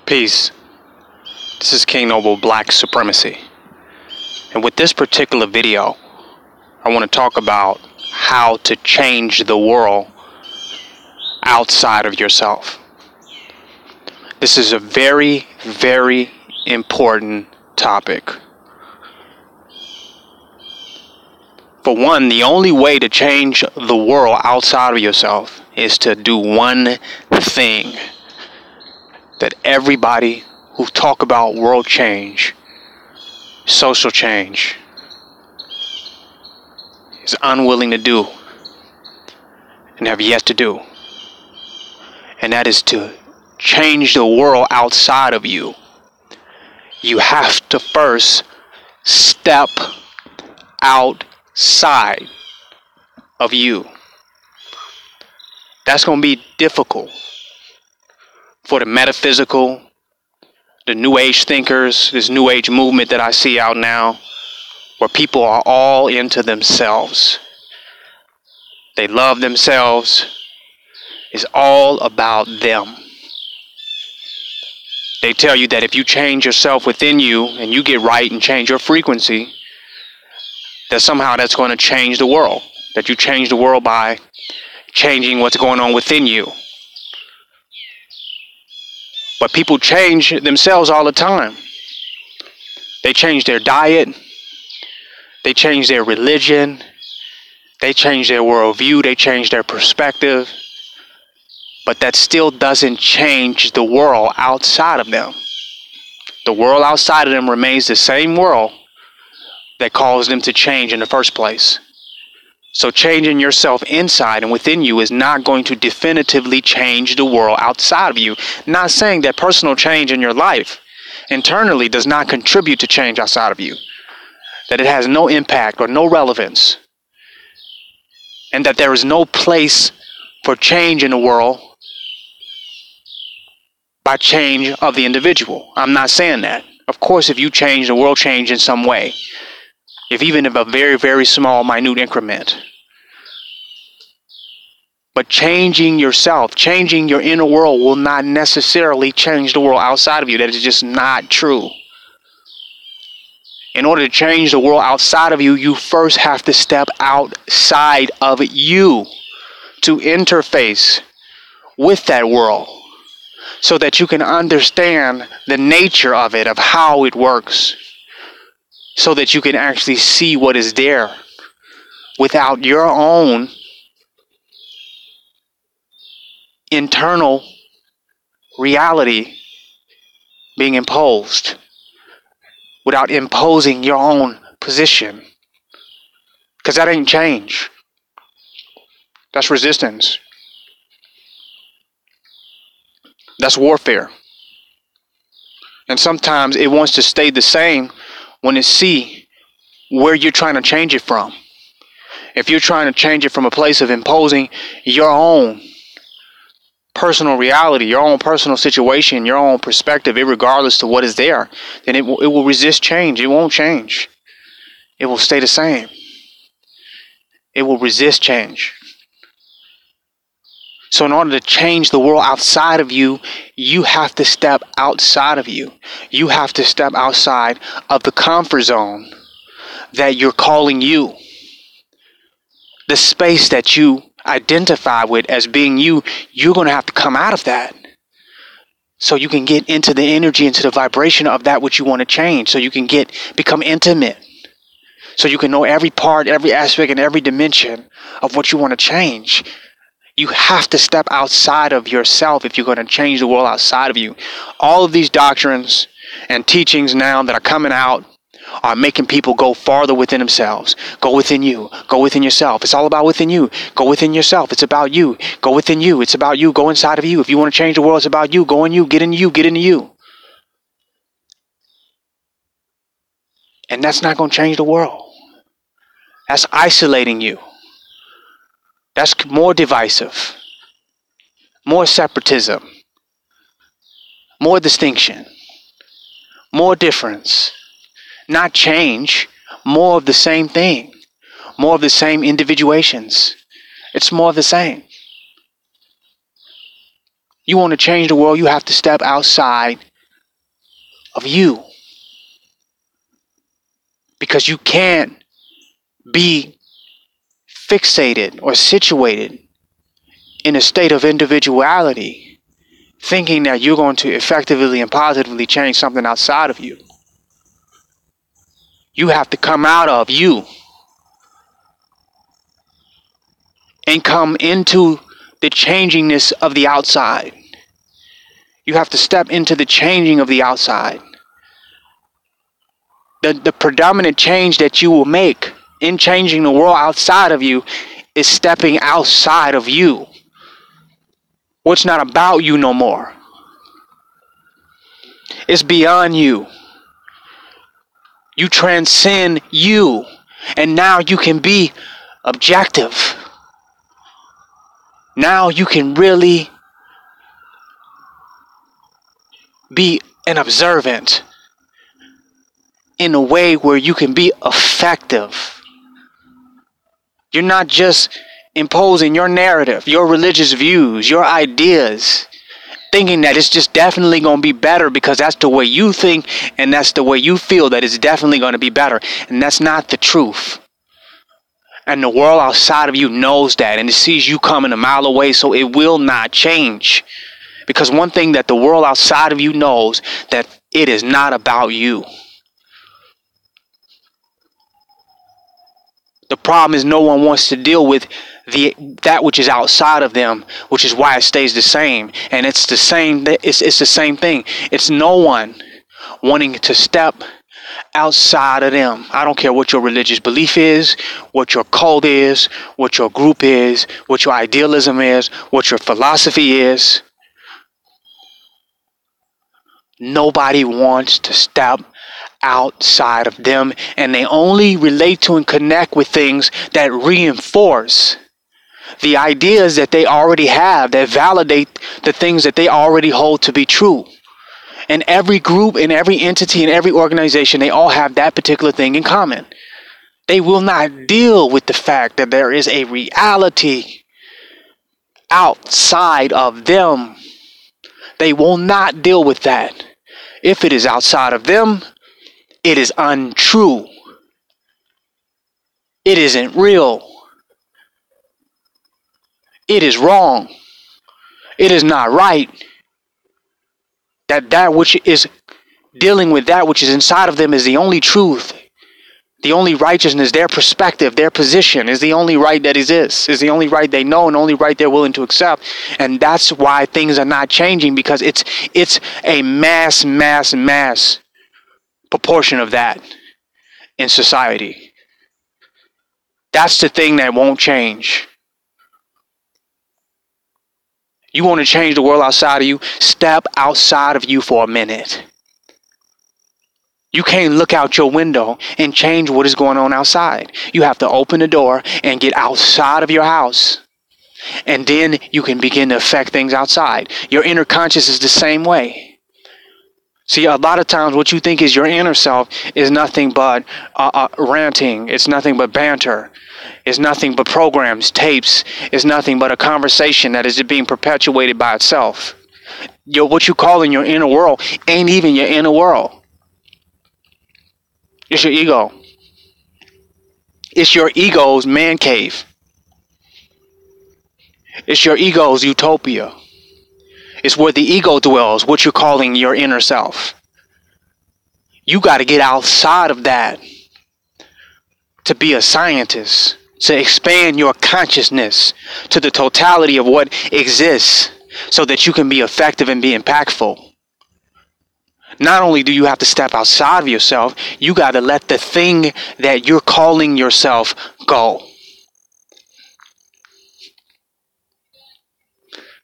Peace. This is King Noble Black Supremacy. And with this particular video, I want to talk about how to change the world outside of yourself. This is a very, very important topic. For one, the only way to change the world outside of yourself is to do one thing that everybody who talk about world change, social change, is unwilling to do and have yet to do. And that is to change the world outside of you. You have to first step outside of you. That's going to be difficult for the metaphysical, the New Age thinkers, this New Age movement that I see out now, where people are all into themselves. They love themselves. It's all about them. They tell you that if you change yourself within you and you get right and change your frequency, that somehow that's going to change the world. That you change the world by changing what's going on within you. But people change themselves all the time. They change their diet. They change their religion. They change their worldview. They change their perspective. But that still doesn't change the world outside of them. The world outside of them remains the same world that caused them to change in the first place. So changing yourself inside and within you is not going to definitively change the world outside of you. Not saying that personal change in your life internally does not contribute to change outside of you. That it has no impact or no relevance. And that there is no place for change in the world by change of the individual. I'm not saying that. Of course, if you change, the world change in some way. Even if a very, very small, minute increment. But changing yourself, changing your inner world will not necessarily change the world outside of you. That is just not true. In order to change the world outside of you, you first have to step outside of you to interface with that world so that you can understand the nature of it, of how it works. So that you can actually see what is there without your own internal reality being imposed, without imposing your own position. Because that ain't change. That's resistance. That's warfare. And sometimes it wants to stay the same when it see where you're trying to change it from. If you're trying to change it from a place of imposing your own personal reality, your own personal situation, your own perspective, irregardless to what is there, then it will resist change. It won't change. It will stay the same. It will resist change. So in order to change the world outside of you, you have to step outside of you. You have to step outside of the comfort zone that you're calling you. The space that you identify with as being you, you're going to have to come out of that. So you can get into the energy, into the vibration of that which you want to change. So you can become intimate. So you can know every part, every aspect, and every dimension of what you want to change. You have to step outside of yourself if you're going to change the world outside of you. All of these doctrines and teachings now that are coming out are making people go farther within themselves. Go within you. Go within yourself. It's all about within you. Go within yourself. It's about you. Go within you. It's about you. Go inside of you. If you want to change the world, it's about you. Go in you. Get into you. Get into you. And that's not going to change the world. That's isolating you. That's more divisive, more separatism, more distinction, more difference, not change, more of the same thing, more of the same individuations. It's more of the same. You want to change the world, you have to step outside of you. Because you can't be fixated or situated in a state of individuality, thinking that you're going to effectively and positively change something outside of you. You have to come out of you and come into the changingness of the outside. You have to step into the changing of the outside. The predominant change that you will make in changing the world outside of you is stepping outside of you. What's not about you no more. It's beyond you. You transcend you. And now you can be objective. Now you can really be an observant in a way where you can be effective. You're not just imposing your narrative, your religious views, your ideas, thinking that it's just definitely going to be better because that's the way you think and that's the way you feel that it's definitely going to be better. And that's not the truth. And the world outside of you knows that and it sees you coming a mile away, so it will not change. Because one thing that the world outside of you knows, that it is not about you. The problem is no one wants to deal with that which is outside of them, which is why it stays the same. And it's the same. It's the same thing. It's no one wanting to step outside of them. I don't care what your religious belief is, what your cult is, what your group is, what your idealism is, what your philosophy is. Nobody wants to step outside of them, and they only relate to and connect with things that reinforce the ideas that they already have, that validate the things that they already hold to be true. And every group and every entity and every organization, they all have that particular thing in common. They will not deal with the fact that there is a reality outside of them. They will not deal with that. If it is outside of them, it is untrue. It isn't real. It is wrong. It is not right. That which is dealing with that which is inside of them is the only truth. The only righteousness, their perspective, their position is the only right that exists. Is the only right they know and only right they're willing to accept. And that's why things are not changing, because it's a mass proportion of that in society. That's the thing that won't change. You want to change the world outside of you? Step outside of you for a minute. You can't look out your window and change what is going on outside. You have to open the door and get outside of your house. And then you can begin to affect things outside. Your inner conscious is the same way. See, a lot of times what you think is your inner self is nothing but ranting. It's nothing but banter. It's nothing but programs, tapes. It's nothing but a conversation that is being perpetuated by itself. What you call in your inner world ain't even your inner world. It's your ego. It's your ego's man cave. It's your ego's utopia. It's where the ego dwells, what you're calling your inner self. You got to get outside of that to be a scientist, to expand your consciousness to the totality of what exists so that you can be effective and be impactful. Not only do you have to step outside of yourself, you got to let the thing that you're calling yourself go.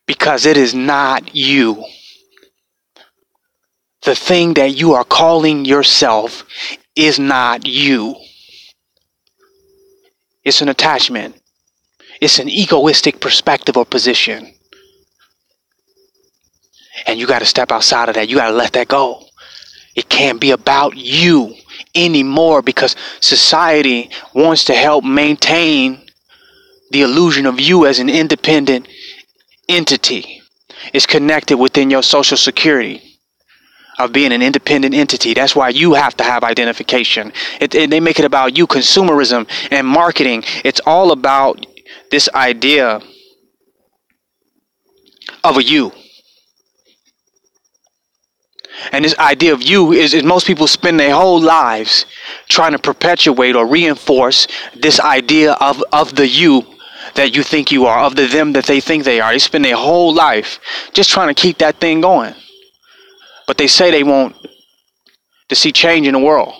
Because it is not you. The thing that you are calling yourself is not you. It's an attachment. It's an egoistic perspective or position. And you got to step outside of that. You got to let that go. It can't be about you anymore, because society wants to help maintain the illusion of you as an independent entity. It's connected within your social security. of being an independent entity. That's why you have to have identification. They make it about you, consumerism and marketing. It's all about this idea of a you. And this idea of you is most people spend their whole lives trying to perpetuate or reinforce this idea of the you that you think you are, of the them that they think they are. They spend their whole life just trying to keep that thing going. But they say they want to see change in the world.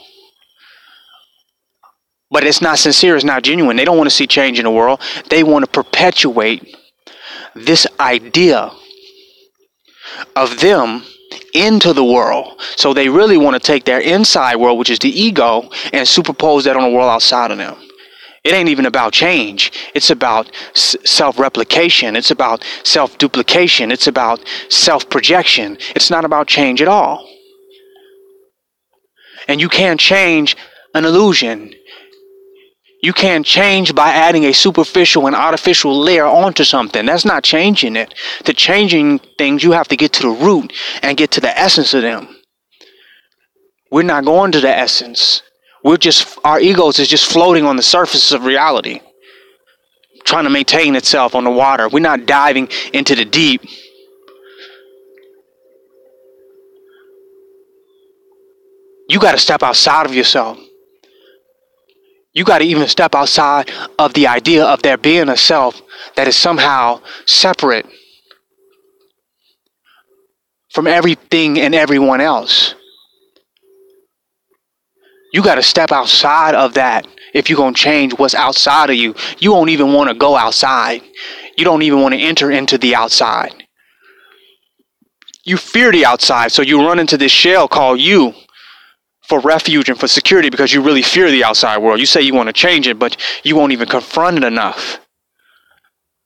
But it's not sincere, it's not genuine. They don't want to see change in the world. They want to perpetuate this idea of them into the world. So they really want to take their inside world, which is the ego, and superpose that on the world outside of them. It ain't even about change. It's about self-replication. It's about self-duplication. It's about self-projection. It's not about change at all. And you can't change an illusion. You can't change by adding a superficial and artificial layer onto something. That's not changing it. To changing things, you have to get to the root and get to the essence of them. We're not going to the essence. Our egos is just floating on the surface of reality, trying to maintain itself on the water. We're not diving into the deep. You got to step outside of yourself. You got to even step outside of the idea of there being a self that is somehow separate from everything and everyone else. You got to step outside of that if you're going to change what's outside of you. You won't even want to go outside. You don't even want to enter into the outside. You fear the outside, so you run into this shell called you for refuge and for security because you really fear the outside world. You say you want to change it, but you won't even confront it enough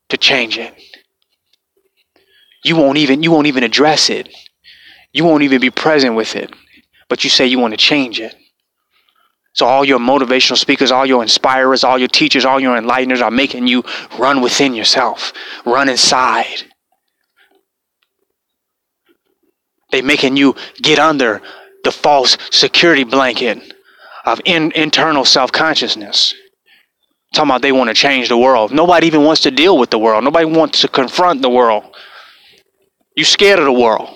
to change it. You won't even address it. You won't even be present with it, but you say you want to change it. So all your motivational speakers, all your inspirers, all your teachers, all your enlighteners are making you run within yourself, run inside. They're making you get under the false security blanket of internal self-consciousness. Talking about they want to change the world. Nobody even wants to deal with the world. Nobody wants to confront the world. You're scared of the world.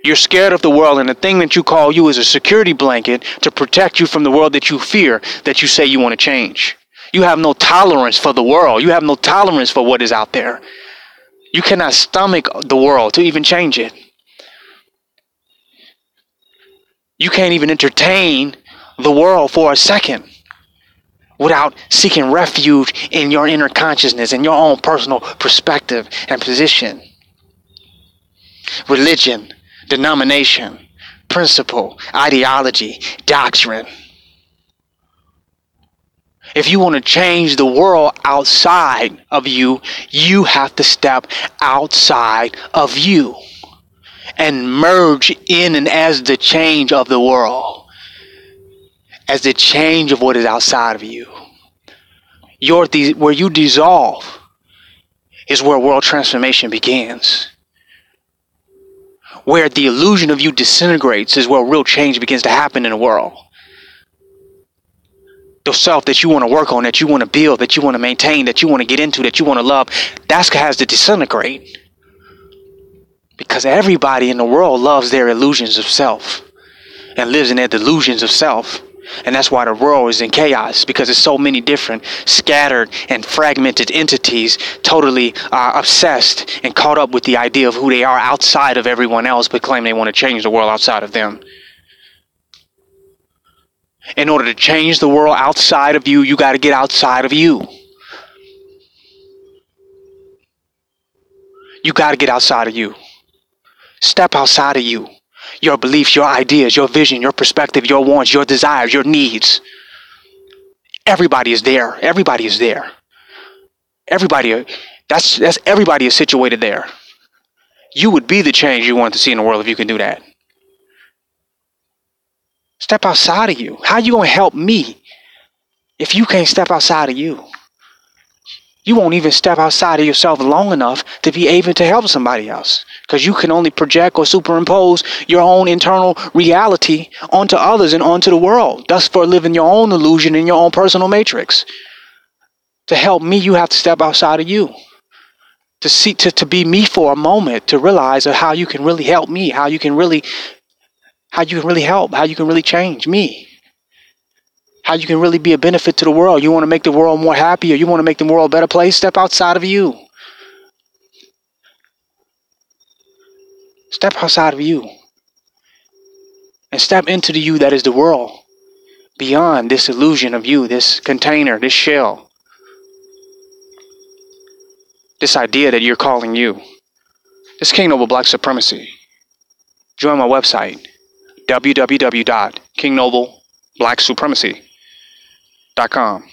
You're scared of the world, and the thing that you call you is a security blanket to protect you from the world that you fear, that you say you want to change. You have no tolerance for the world. You have no tolerance for what is out there. You cannot stomach the world to even change it. You can't even entertain the world for a second without seeking refuge in your inner consciousness and your own personal perspective and position. Religion, denomination, principle, ideology, doctrine. If you want to change the world outside of you, you have to step outside of you and merge in and as the change of the world, as the change of what is outside of you. Where you dissolve is where world transformation begins. Where the illusion of you disintegrates is where real change begins to happen in the world. The self that you want to work on, that you want to build, that you want to maintain, that you want to get into, that you want to love, that has to disintegrate. Because everybody in the world loves their illusions of self and lives in their delusions of self. And that's why the world is in chaos, because there's so many different scattered and fragmented entities totally obsessed and caught up with the idea of who they are outside of everyone else, but claim they want to change the world outside of them. In order to change the world outside of you, you got to get outside of you. You got to get outside of you. Step outside of you. Your beliefs, your ideas, your vision, your perspective, your wants, your desires, your needs. Everybody is there. Everybody is there. Everybody, that's everybody is situated there. You would be the change you want to see in the world if you can do that. Step outside of you. How are you going to help me if you can't step outside of you? You won't even step outside of yourself long enough to be able to help somebody else, because you can only project or superimpose your own internal reality onto others and onto the world, thus for living your own illusion in your own personal matrix. To help me, you have to step outside of you. To see, to be me for a moment, to realize how you can really help me, how you can really help, how you can really change me, how you can really be a benefit to the world. You want to make the world more happy, or you want to make the world a better place? Step outside of you. Step outside of you. And step into the you that is the world. Beyond this illusion of you, this container, this shell. This idea that you're calling you. This King Noble Black Supremacy. Join my website, www.kingnoblepblacksupremacy.com.